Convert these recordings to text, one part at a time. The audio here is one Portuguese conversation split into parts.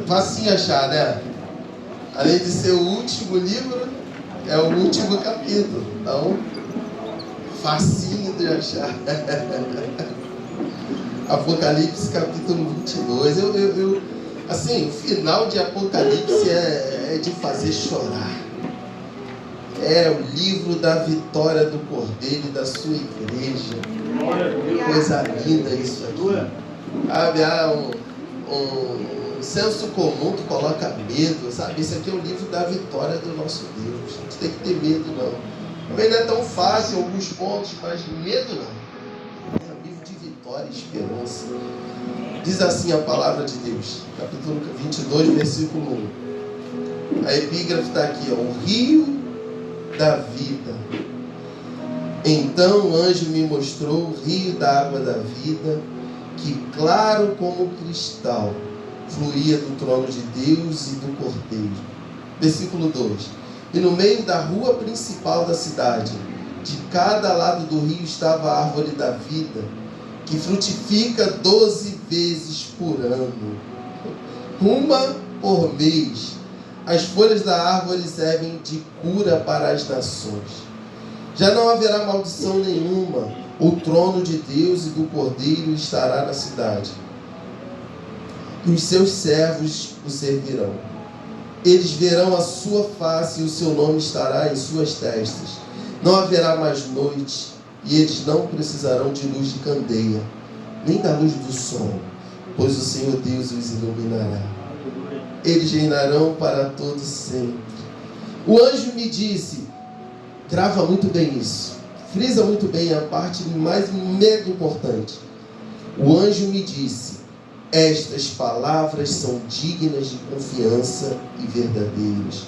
Facinho achar, né? Além de ser o último livro, é o último capítulo. Então, facinho de achar. Apocalipse capítulo 22. Assim, o final de Apocalipse é de fazer chorar. É o livro da vitória do Cordeiro e da sua igreja. Coisa linda isso aqui. Sabe, um senso comum que coloca medo, sabe? Esse aqui é o livro da vitória do nosso Deus. A gente tem que ter medo, não. Também não é tão fácil em alguns pontos, mas medo não. É um livro de vitória e esperança. Diz assim a palavra de Deus, capítulo 22, versículo 1. A epígrafe está aqui, ó, o rio da vida. Então o anjo me mostrou o rio da água da vida, que claro como cristal fluía do trono de Deus e do Cordeiro. Versículo 2. E no meio da rua principal da cidade, de cada lado do rio estava a árvore da vida, que frutifica 12 vezes por ano, uma por mês. As folhas da árvore servem de cura para as nações. Já não haverá maldição nenhuma. O trono de Deus e do Cordeiro estará na cidade, e os seus servos o servirão. Eles verão a sua face e o seu nome estará em suas testas. Não haverá mais noite, e eles não precisarão de luz de candeia, nem da luz do sol, pois o Senhor Deus os iluminará. Eles reinarão para todo sempre. O anjo me disse, grava muito bem isso, frisa muito bem a parte mais mega importante. O anjo me disse, estas palavras são dignas de confiança e verdadeiras.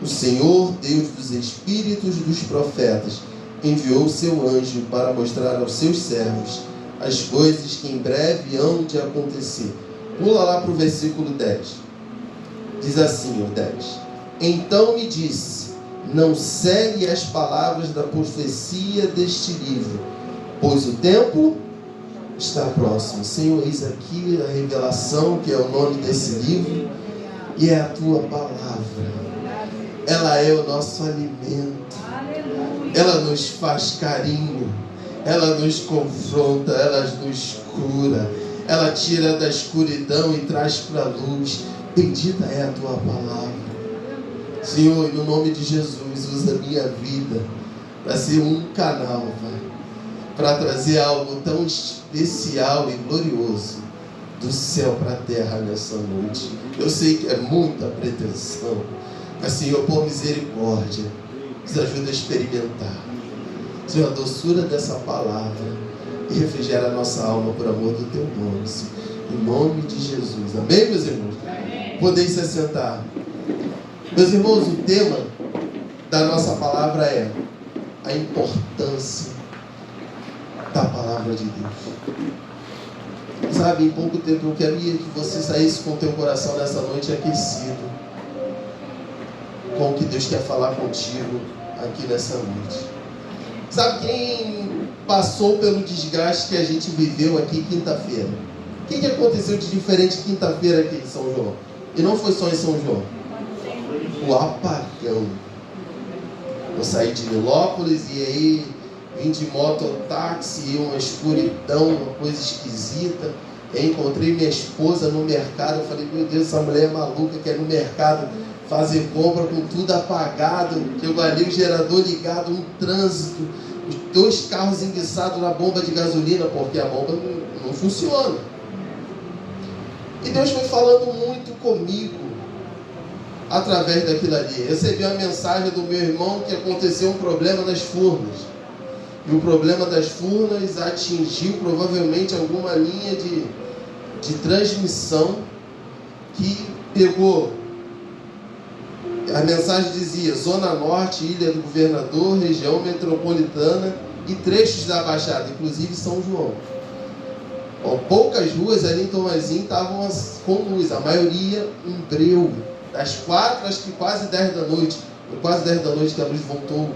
O Senhor, Deus dos espíritos dos profetas, enviou o seu anjo para mostrar aos seus servos as coisas que em breve hão de acontecer. Pula lá para o versículo 10. Diz assim, o 10. Então me disse, não cele as palavras da profecia deste livro, pois o tempo está próximo. Senhor, eis aqui a revelação, que é o nome desse livro, e é a tua palavra. Ela é o nosso alimento. Ela nos faz carinho. Ela nos confronta. Ela nos cura. Ela tira da escuridão e traz para a luz. Bendita é a tua palavra. Senhor, no nome de Jesus, usa a minha vida para ser um canal, Pai, para trazer algo tão especial e glorioso do céu para a terra nessa noite. Eu sei que é muita pretensão, mas, Senhor, por misericórdia, nos ajuda a experimentar, Senhor, a doçura dessa palavra e refrigera a nossa alma por amor do teu nome, Senhor. Em nome de Jesus. Amém, meus irmãos? Podem se assentar. Meus irmãos, o tema da nossa palavra é a importância da palavra de Deus. Sabe, em pouco tempo eu queria que você saísse com o teu coração nessa noite aquecido com o que Deus quer falar contigo aqui nessa noite. Sabe, quem passou pelo desgaste que a gente viveu aqui quinta-feira? O que aconteceu de diferente quinta-feira aqui em São João? E não foi só em São João. O apagão. Eu saí de Nilópolis e aí vim de mototáxi, uma escuridão, uma coisa esquisita. Eu encontrei minha esposa no mercado. Eu falei, meu Deus, essa mulher é maluca, quer ir no mercado fazer compra com tudo apagado. Chegou ali o gerador ligado, um trânsito, os 2 carros enguiçados na bomba de gasolina, porque a bomba não funciona. E Deus foi falando muito comigo através daquilo ali. Eu recebi uma mensagem do meu irmão que aconteceu um problema nas furnas. E o problema das furnas atingiu provavelmente alguma linha de transmissão que pegou. A mensagem dizia: Zona Norte, Ilha do Governador, região metropolitana e trechos da Baixada, inclusive São João. Bom, poucas ruas ali em Tomazinho estavam com luz, a maioria em breu. Das 4, acho que quase 10 da noite. Foi quase 10 da noite que a luz voltou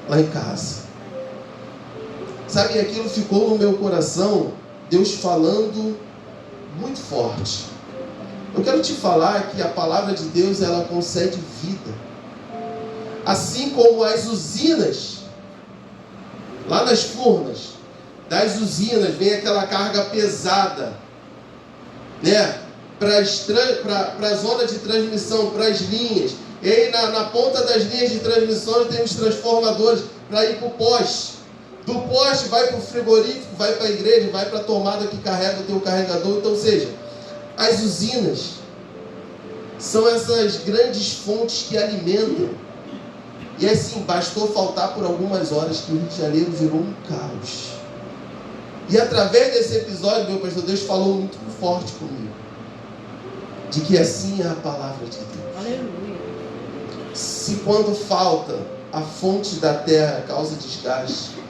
lá em casa. Sabe, aquilo ficou no meu coração Deus falando muito forte. Eu quero te falar que a palavra de Deus, ela concede vida. Assim como as usinas, lá nas furnas das usinas, vem aquela carga pesada, né? Para a zona de transmissão, para as linhas. E aí na ponta das linhas de transmissão tem os transformadores para ir para o poste. Do poste vai para o frigorífico, vai para a igreja, vai para a tomada que carrega o teu carregador. Então, ou seja, as usinas são essas grandes fontes que alimentam. E assim, bastou faltar por algumas horas que o Rio de Janeiro virou um caos. E através desse episódio, meu pastor, Deus falou muito forte comigo. De que assim é a palavra de Deus. Aleluia. Se quando falta a fonte da terra causa desgaste,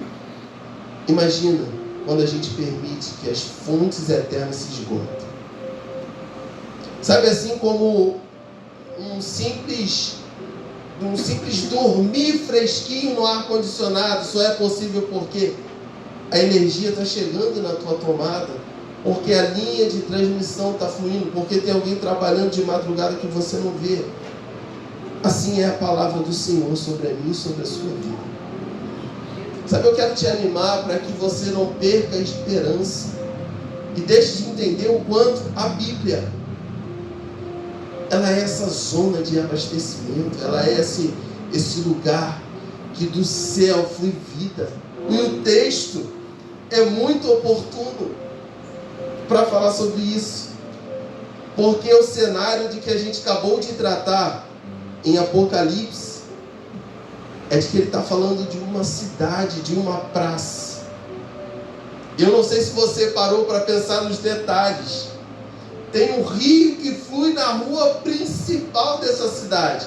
imagina quando a gente permite que as fontes eternas se esgotem. Sabe, assim como um simples dormir fresquinho no ar-condicionado só é possível porque a energia está chegando na tua tomada, porque a linha de transmissão está fluindo, porque tem alguém trabalhando de madrugada que você não vê. Assim é a palavra do Senhor sobre a mim e sobre a sua vida. Sabe, eu quero te animar para que você não perca a esperança e deixe de entender o quanto a Bíblia, ela é essa zona de abastecimento, ela é esse lugar que do céu flui vida. E o texto é muito oportuno para falar sobre isso, porque o cenário de que a gente acabou de tratar em Apocalipse é de que ele está falando de uma cidade, de uma praça. Eu não sei se você parou para pensar nos detalhes. Tem um rio que flui na rua principal dessa cidade.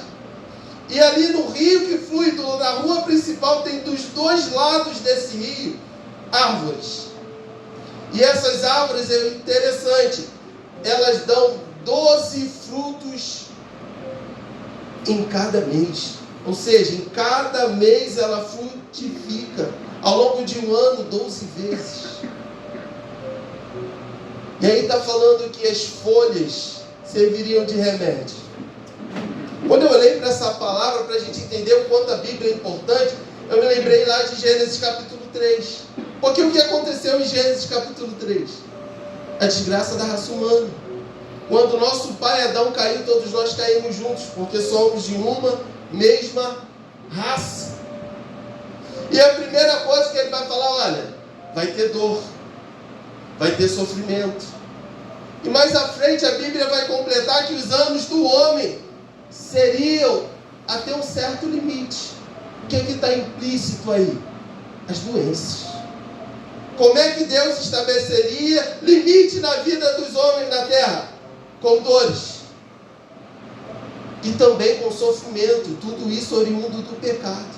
E ali no rio que flui na rua principal tem dos dois lados desse rio árvores. E essas árvores, é interessante, elas dão 12 frutos em cada mês. Ou seja, em cada mês ela frutifica. Ao longo de um ano, 12 vezes. E aí está falando que as folhas serviriam de remédio. Quando eu olhei para essa palavra, para a gente entender o quanto a Bíblia é importante, eu me lembrei lá de Gênesis capítulo 3. Porque o que aconteceu em Gênesis capítulo 3? A desgraça da raça humana. Quando nosso pai Adão caiu, todos nós caímos juntos, porque somos de uma mesma raça. E a primeira coisa que ele vai falar, olha, vai ter dor, vai ter sofrimento. E mais à frente a Bíblia vai completar que os anos do homem seriam até um certo limite. O que está implícito aí? As doenças. Como é que Deus estabeleceria limite na vida dos homens na terra? Com dores. E também com sofrimento. Tudo isso oriundo do pecado.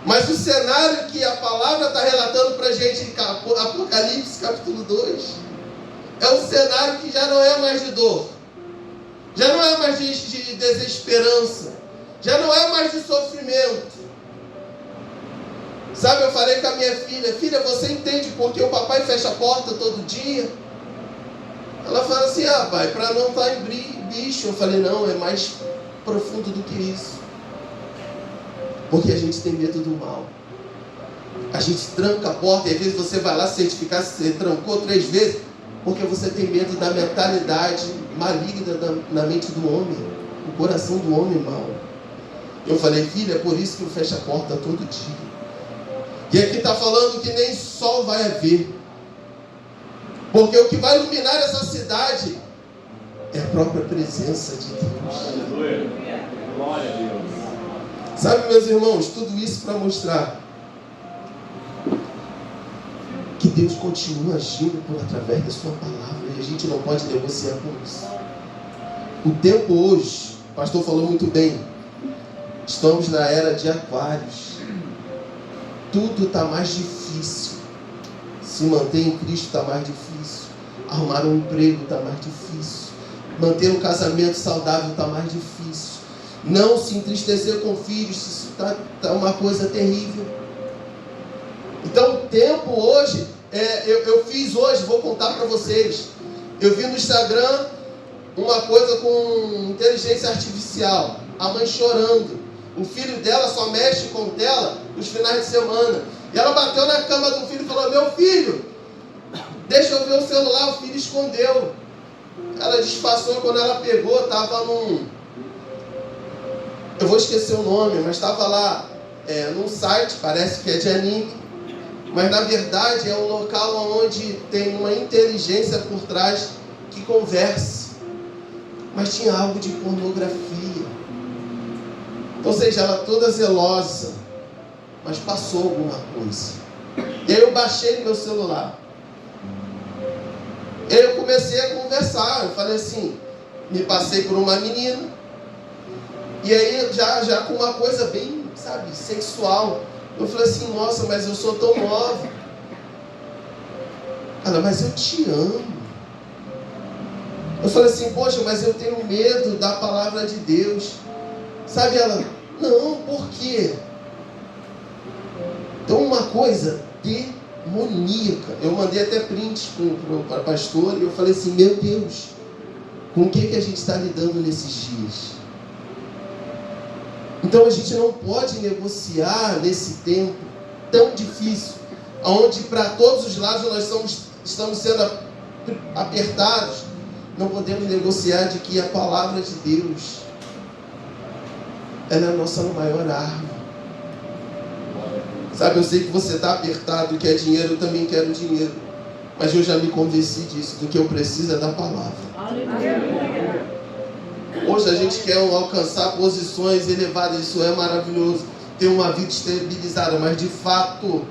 Mas o cenário que a palavra está relatando para a gente em Apocalipse capítulo 2 é um cenário que já não é mais de dor, já não é mais de desesperança, já não é mais de sofrimento. Sabe, eu falei com a minha filha, filha, você entende por que o papai fecha a porta todo dia? Ela fala assim, pai, para não estar em bicho. Eu falei, não, é mais profundo do que isso. Porque a gente tem medo do mal. A gente tranca a porta e às vezes você vai lá certificar se você trancou 3 vezes, porque você tem medo da mentalidade maligna na mente do homem, o coração do homem mau. Eu falei, filha, é por isso que eu fecho a porta todo dia. E aqui está falando que nem sol vai haver, porque o que vai iluminar essa cidade é a própria presença de Deus. Aleluia. Glória a Deus. Sabe, meus irmãos, tudo isso para mostrar que Deus continua agindo através da sua palavra e a gente não pode negociar com isso. O tempo hoje, o pastor falou muito bem, estamos na era de Aquários. Tudo está mais difícil. Se manter em Cristo está mais difícil. Arrumar um emprego está mais difícil. Manter um casamento saudável está mais difícil. Não se entristecer com filhos, isso está uma coisa terrível. Então o tempo hoje eu fiz hoje, vou contar para vocês. Eu vi no Instagram uma coisa com inteligência artificial. A mãe chorando. O filho dela só mexe com tela nos finais de semana. E ela bateu na cama do filho e falou: meu filho, deixa eu ver o celular. O filho escondeu. Ela disfarçou. Quando ela pegou, estava eu vou esquecer o nome, mas estava lá num site, parece que é de anime, mas na verdade é um local onde tem uma inteligência por trás que conversa. Mas tinha algo de pornografia. Ou seja, ela toda zelosa, mas passou alguma coisa. E aí eu baixei no meu celular. E aí eu comecei a conversar. Eu falei assim, me passei por uma menina. E aí já com uma coisa bem, sabe, sexual. Eu falei assim, nossa, mas eu sou tão nova. Ela, mas eu te amo. Eu falei assim, poxa, mas eu tenho medo da palavra de Deus. Sabe, ela, não, por quê? Então uma coisa demoníaca. Eu mandei até print para a pastora e eu falei assim, meu Deus, com o que a gente está lidando nesses dias? Então a gente não pode negociar nesse tempo tão difícil, onde para todos os lados nós estamos sendo apertados. Não podemos negociar de que a palavra de Deus, ela é a nossa maior arma. Sabe, eu sei que você está apertado e quer dinheiro, eu também quero dinheiro. Mas eu já me convenci disso, do que eu preciso é da palavra. Hoje a gente quer alcançar posições elevadas, isso é maravilhoso. Ter uma vida estabilizada, mas de fato,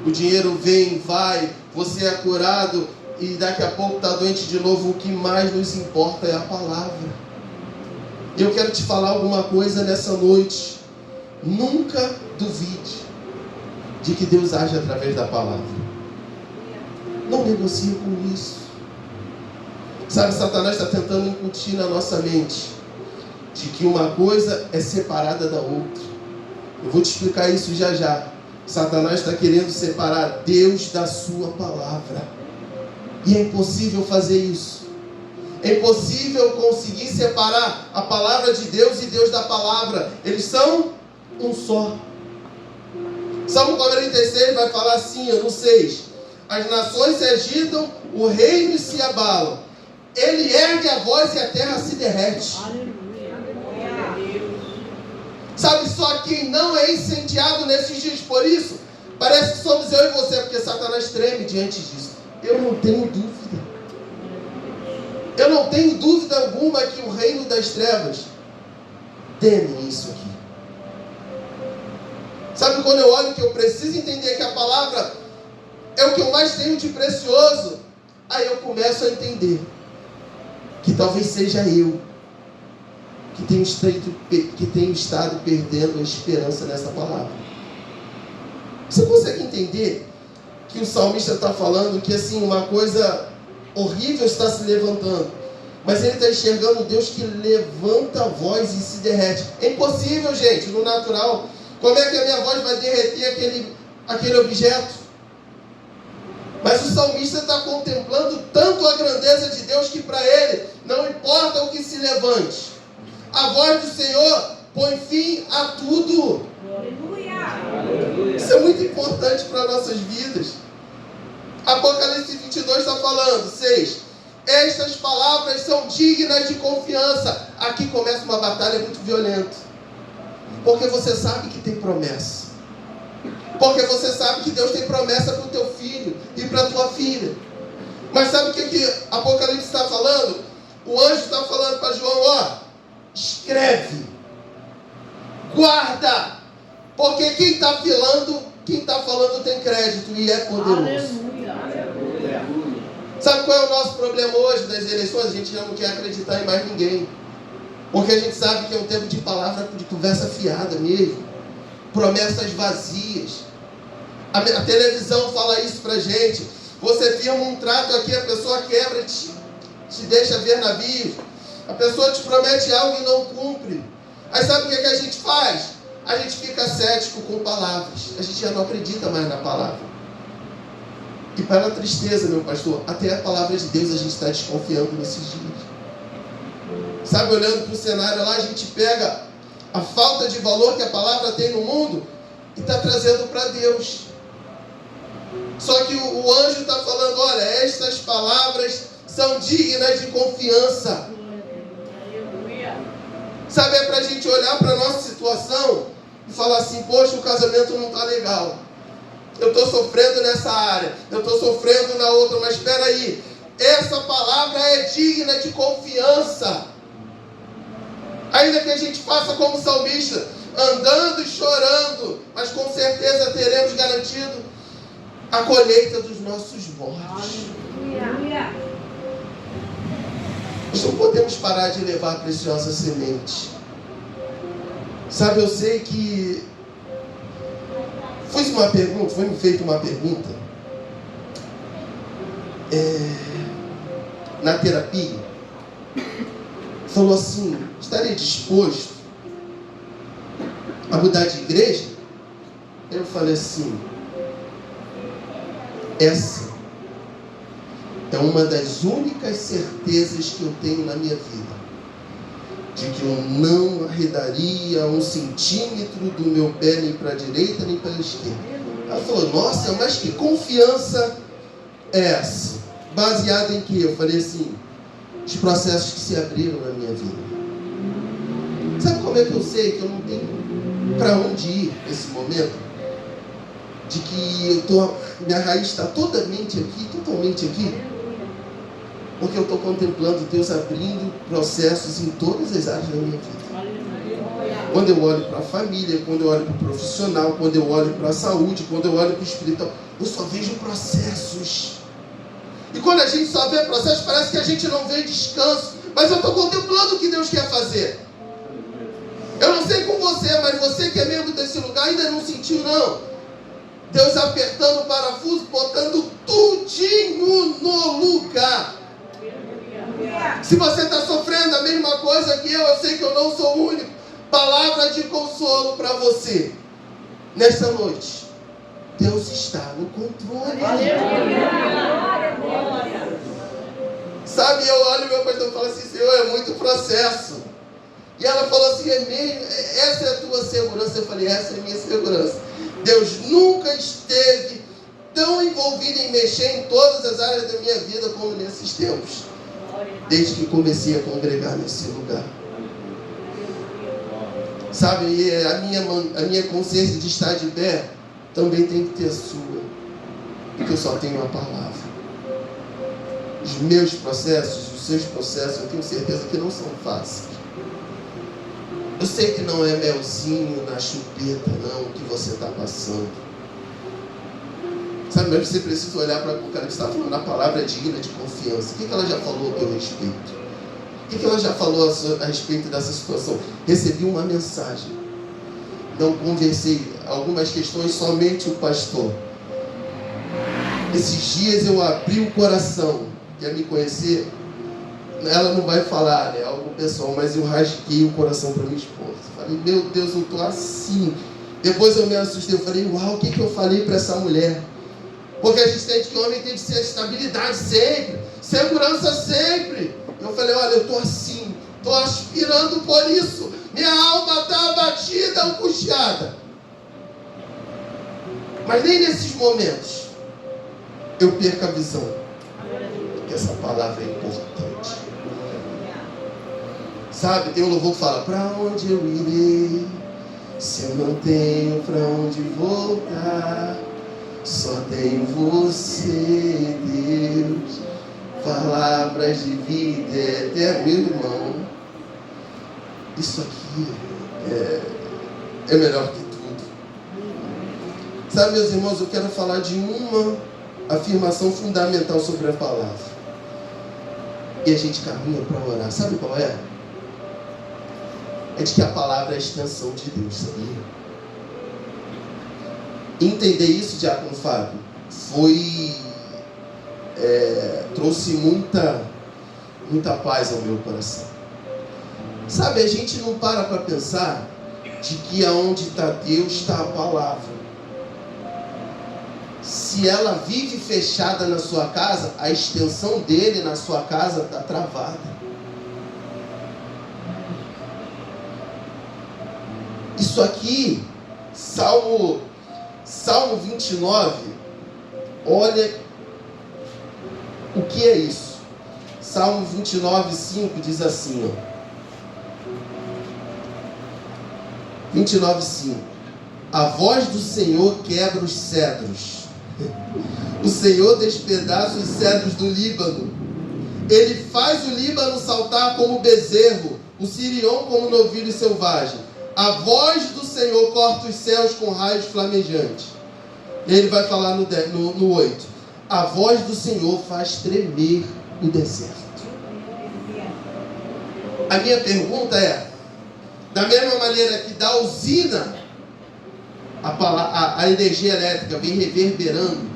o dinheiro vem, vai, você é curado e daqui a pouco está doente de novo. O que mais nos importa é a palavra. Eu quero te falar alguma coisa nessa noite. Nunca duvide de que Deus age através da palavra. Não negocie com isso. Sabe, Satanás está tentando incutir na nossa mente de que uma coisa é separada da outra. Eu vou te explicar isso já já. Satanás está querendo separar Deus da sua palavra. E é impossível fazer isso. É impossível conseguir separar a palavra de Deus e Deus da palavra. Eles são um só. Salmo 46 vai falar assim, no 6. As nações se agitam, o reino se abala. Ele ergue a voz e a terra se derrete. Sabe, só quem não é incendiado nesses dias por isso, parece que somos eu e você, porque Satanás treme diante disso. Eu não tenho dúvida. Eu não tenho dúvida alguma que o reino das trevas teme isso aqui. Sabe, quando eu olho que eu preciso entender que a palavra é o que eu mais tenho de precioso, aí eu começo a entender que talvez seja eu que tenho estado perdendo a esperança nessa palavra. Você consegue entender que o salmista está falando que assim, uma coisa horrível está se levantando, mas ele está enxergando Deus que levanta a voz e se derrete? É impossível, gente, no natural. Como é que a minha voz vai derreter aquele objeto? Mas o salmista está contemplando tanto a grandeza de Deus que para ele não importa o que se levante. A voz do Senhor põe fim a tudo. Aleluia. Isso é muito importante para nossas vidas. Apocalipse 22 está falando, 6. Estas palavras são dignas de confiança. Aqui começa uma batalha muito violenta. Porque você sabe que tem promessa. Porque você sabe que Deus tem promessa para o teu filho e para a tua filha. Mas sabe o que Apocalipse está falando? O anjo está falando para João, escreve, guarda, porque quem está falando tem crédito e é poderoso. Aleluia. Sabe qual é o nosso problema hoje das eleições? A gente já não quer acreditar em mais ninguém. Porque a gente sabe que é um tempo de palavra, de conversa fiada mesmo. Promessas vazias. A televisão fala isso pra gente. Você firma um trato aqui, a pessoa quebra, te deixa ver navios. A pessoa te promete algo e não cumpre. Aí sabe o que a gente faz? A gente fica cético com palavras. A gente já não acredita mais na palavra. E para a tristeza, meu pastor, até a palavra de Deus a gente está desconfiando nesses dias. Sabe, olhando para o cenário lá, a gente pega a falta de valor que a palavra tem no mundo e está trazendo para Deus. Só que o anjo está falando, olha, estas palavras são dignas de confiança. Sabe, é para a gente olhar para a nossa situação e falar assim, poxa, o casamento não está legal. Eu estou sofrendo nessa área, eu estou sofrendo na outra, mas espera aí, essa palavra é digna de confiança. Ainda que a gente faça como salmista, andando e chorando, mas com certeza teremos garantido a colheita dos nossos mortos. Nós não podemos parar de levar a preciosa semente. Sabe, eu sei que foi me feita uma pergunta na terapia. Falou assim, estaria disposto a mudar de igreja? Eu falei assim, essa é uma das únicas certezas que eu tenho na minha vida, de que eu não arredaria 1 centímetro do meu pé nem para a direita nem para a esquerda. Ela falou, nossa, mas que confiança é essa? Baseada em quê? Eu falei assim, os processos que se abriram na minha vida. Sabe como é que eu sei que eu não tenho para onde ir nesse momento? De que minha raiz está totalmente aqui, porque eu estou contemplando Deus abrindo processos em todas as áreas da minha vida. Quando eu olho para a família, quando eu olho para o profissional, quando eu olho para a saúde, quando eu olho para o espiritual, eu só vejo processos. E quando a gente só vê processos, parece que a gente não vê descanso. Mas eu estou contemplando o que Deus quer fazer. Eu não sei com você, mas você que é membro desse lugar ainda não sentiu, não. Deus apertando o parafuso, botando tudinho no lugar. Se você está sofrendo a mesma coisa que eu sei que eu não sou o único. Palavra de consolo para você. Nesta noite, Deus está no controle. Sabe, eu olho meu pastor e falo assim, Senhor, é muito processo. E ela falou assim, é mesmo? Essa é a tua segurança? Eu falei, essa é a minha segurança. Deus nunca esteve tão envolvido em mexer em todas as áreas da minha vida como nesses tempos. Desde que comecei a congregar nesse lugar. Sabe, e a minha consciência de estar de pé também tem que ter a sua. Porque eu só tenho a palavra. Os meus processos, os seus processos, eu tenho certeza que não são fáceis. Eu sei que não é melzinho na chupeta, não, o que você está passando. Sabe, mas você precisa olhar para o cara que está falando, a palavra é digna de confiança. O que ela já falou a meu respeito? O que ela já falou a respeito dessa situação? Recebi uma mensagem. Não conversei algumas questões, somente o pastor. Esses dias eu abri o coração. Quer me conhecer? Ela não vai falar, né? Algo pessoal, mas eu rasguei o coração para minha esposa. Falei, meu Deus, eu estou assim. Depois eu me assustei, eu falei, uau, o que eu falei para essa mulher? Porque a gente tem que o homem tem que ser estabilidade sempre, segurança sempre. Eu falei, olha, eu estou assim, estou aspirando por isso. Minha alma está abatida, angustiada. Mas nem nesses momentos eu perco a visão. Porque essa palavra é importante. Sabe, tem um louvor que fala, para onde eu irei, se eu não tenho para onde voltar, só tenho você, Deus, palavras de vida eterna. Meu irmão, isso aqui é melhor que tudo. Sabe, meus irmãos, eu quero falar de uma afirmação fundamental sobre a palavra. E a gente caminha para orar. Sabe qual é? É de que a palavra é a extensão de Deus, sabia? Entender isso, Diácono Fábio, trouxe muita paz ao meu coração. Sabe, a gente não para pensar de que aonde está Deus está a palavra. Se ela vive fechada na sua casa, a extensão dele na sua casa está travada. Isso aqui, Salmo 29, olha o que é isso. Salmo 29, 5 diz assim, ó. 29, 5. A voz do Senhor quebra os cedros. O Senhor despedaça os cedros do Líbano. Ele faz o Líbano saltar como bezerro, o Sirion como novilho selvagem. A voz do Senhor corta os céus com raios flamejantes. Ele vai falar no 8. A voz do Senhor faz tremer o deserto. A minha pergunta é, da mesma maneira que da usina, a energia elétrica vem reverberando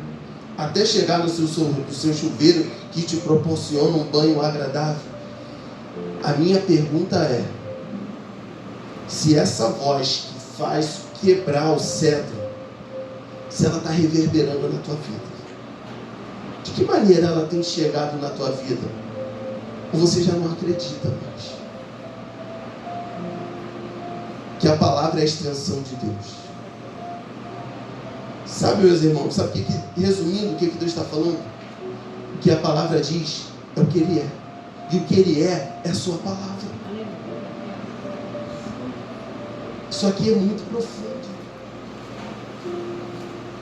até chegar no seu chuveiro que te proporciona um banho agradável. A minha pergunta é, se essa voz que faz quebrar o cedro, se ela está reverberando na tua vida, de que maneira ela tem chegado na tua vida? Ou você já não acredita mais que a palavra é a extensão de Deus? Sabe, meus irmãos, sabe resumindo o que Deus está falando? O que a palavra diz é o que Ele é. E o que Ele é a sua palavra. Isso aqui é muito profundo.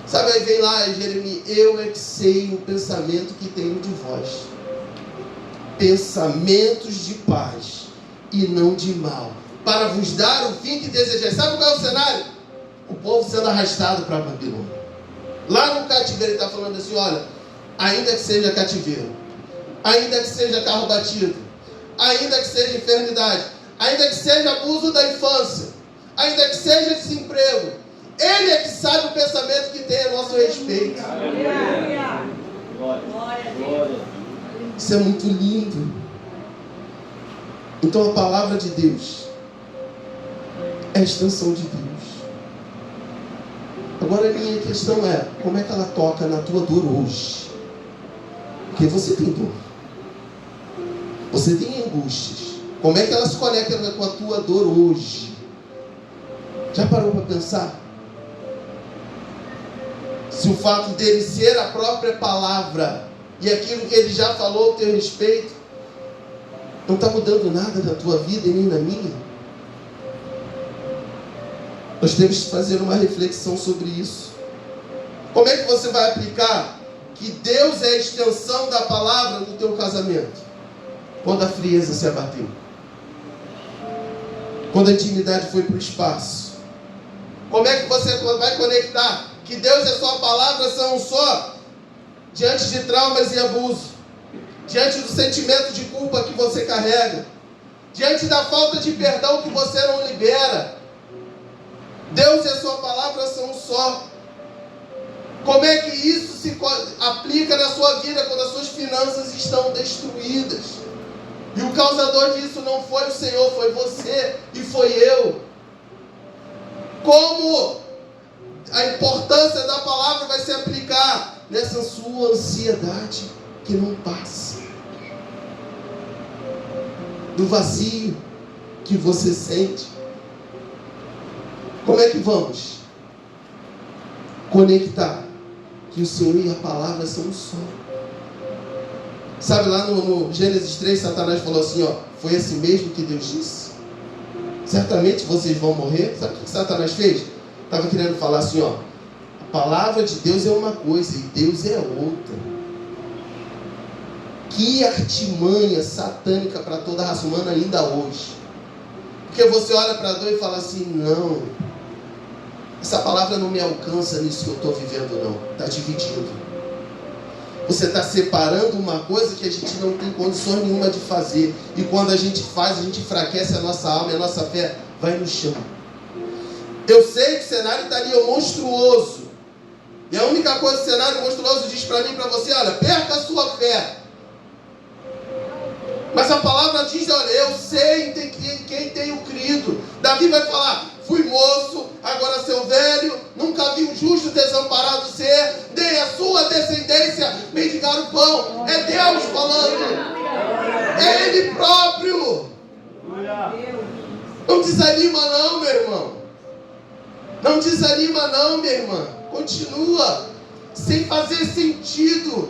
Sabe, aí vem lá Jeremias, eu é que sei o pensamento que tenho de vós. Pensamentos de paz e não de mal, para vos dar o fim que desejais. Sabe qual é o cenário? O povo sendo arrastado para a Babilônia. Lá no cativeiro ele está falando assim, olha, ainda que seja cativeiro, ainda que seja carro batido, ainda que seja enfermidade, ainda que seja abuso da infância, ainda que seja desemprego, Ele é que sabe o pensamento que tem a nosso respeito. Aleluia. Glória. Isso é muito lindo. Então a palavra de Deus é a extensão de Deus. Agora a minha questão é, como é que ela toca na tua dor hoje? Porque você tem dor. Você tem angústias. Como é que ela se conecta com a tua dor hoje? Já parou para pensar? Se o fato dele ser a própria palavra e aquilo que ele já falou a teu respeito não está mudando nada na tua vida e nem na minha? Nós temos que fazer uma reflexão sobre isso. Como é que você vai aplicar que Deus é a extensão da palavra no teu casamento? Quando a frieza se abateu. Quando a intimidade foi para o espaço. Como é que você vai conectar que Deus e a sua palavra são um só diante de traumas e abuso, diante do sentimento de culpa que você carrega, diante da falta de perdão que você não libera? Deus e a sua palavra são um só. Como é que isso se aplica na sua vida quando as suas finanças estão destruídas? E o causador disso não foi o Senhor, foi você e foi eu. Como a importância da palavra vai se aplicar nessa sua ansiedade que não passa, do vazio que você sente? Como é que vamos conectar que o Senhor e a palavra são um só? Sabe, lá no Gênesis 3, Satanás falou assim, ó, foi assim mesmo que Deus disse? Certamente vocês vão morrer. Sabe o que Satanás fez? Estava querendo falar assim, ó, a palavra de Deus é uma coisa e Deus é outra. Que artimanha satânica para toda a raça humana ainda hoje. Porque você olha para a dor e fala assim, não, essa palavra não me alcança nisso que eu estou vivendo, não. Está dividindo. Você está separando uma coisa que a gente não tem condições nenhuma de fazer. E quando a gente faz, a gente enfraquece a nossa alma e a nossa fé vai no chão. Eu sei que o cenário está ali monstruoso. E a única coisa que o cenário monstruoso diz para mim e para você, olha, perca a sua fé. Mas a palavra diz, olha, eu sei em quem tenho crido. Davi vai falar, fui moço, agora sou velho, nunca vi um justo desamparado ser, e a sua descendência mendigar o pão. É Deus falando. É Ele próprio. Não desanima não, meu irmão. Não desanima não, minha irmã. Continua. Sem fazer sentido.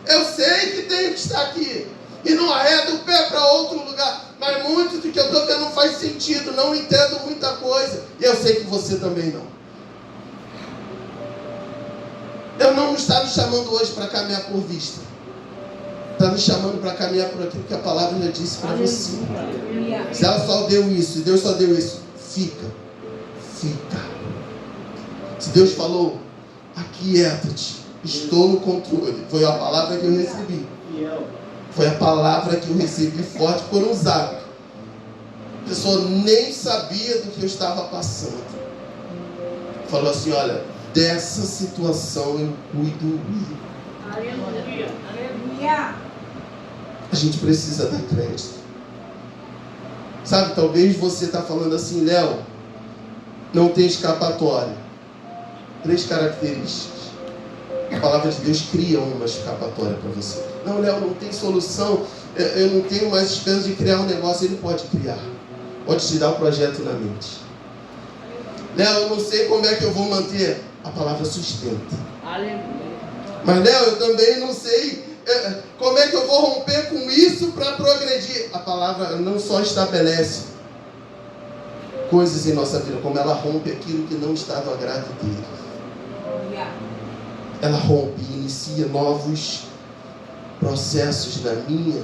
Eu sei que tenho que estar aqui. E não arredo o pé para outro lugar. Mas muito do que eu estou vendo não faz sentido. Não entendo muita coisa. E eu sei que você também não. Deus não está nos chamando hoje para caminhar por vista. Está nos chamando para caminhar por aquilo que a palavra já disse para você. Se ela só deu isso, e Deus só deu isso, fica. Se Deus falou, aquieta-te, estou no controle. Foi a palavra que eu recebi. Foi a palavra que eu recebi forte por um zap. A pessoa nem sabia do que eu estava passando. Falou assim, olha, dessa situação eu cuido. Aleluia. A gente precisa dar crédito. Sabe, talvez você está falando assim, Léo, não tem escapatória. 3 características. A palavra de Deus cria uma escapatória para você. Não, Léo, não tem solução. Eu não tenho mais esperança de criar um negócio. Ele pode criar. Pode te dar um projeto na mente. Léo, eu não sei como é que eu vou manter. A palavra sustenta. Aleluia. Mas Léo, eu também não sei como é que eu vou romper com isso para progredir. A palavra não só estabelece coisas em nossa vida, como ela rompe aquilo que não está do agrado dele. Ela rompe e inicia novos processos na minha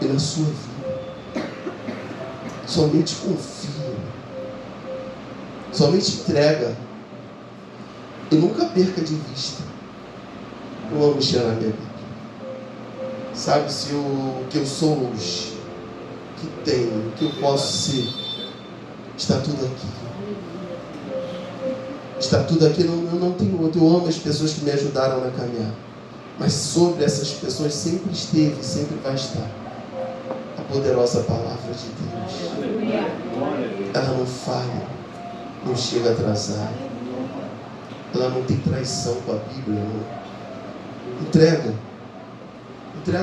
e na sua vida. Somente confia. Somente entrega. E nunca perca de vista. Eu amo mexer na minha Bíblia. Sabe, se o que eu sou hoje, o que tenho, o que eu posso ser, está tudo aqui. Está tudo aqui, não tem outro. Eu amo as pessoas que me ajudaram na caminhada. Mas sobre essas pessoas sempre esteve, sempre vai estar a poderosa palavra de Deus. Ela não falha, não chega atrasada. Ela não tem traição com a Bíblia, não. Entrega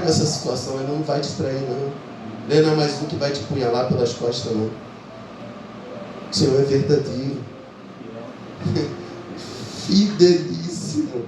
essa situação, ela não vai te trair, não. Não é mais um que vai te punhalar pelas costas, não. O Senhor é verdadeiro. Fidelíssimo.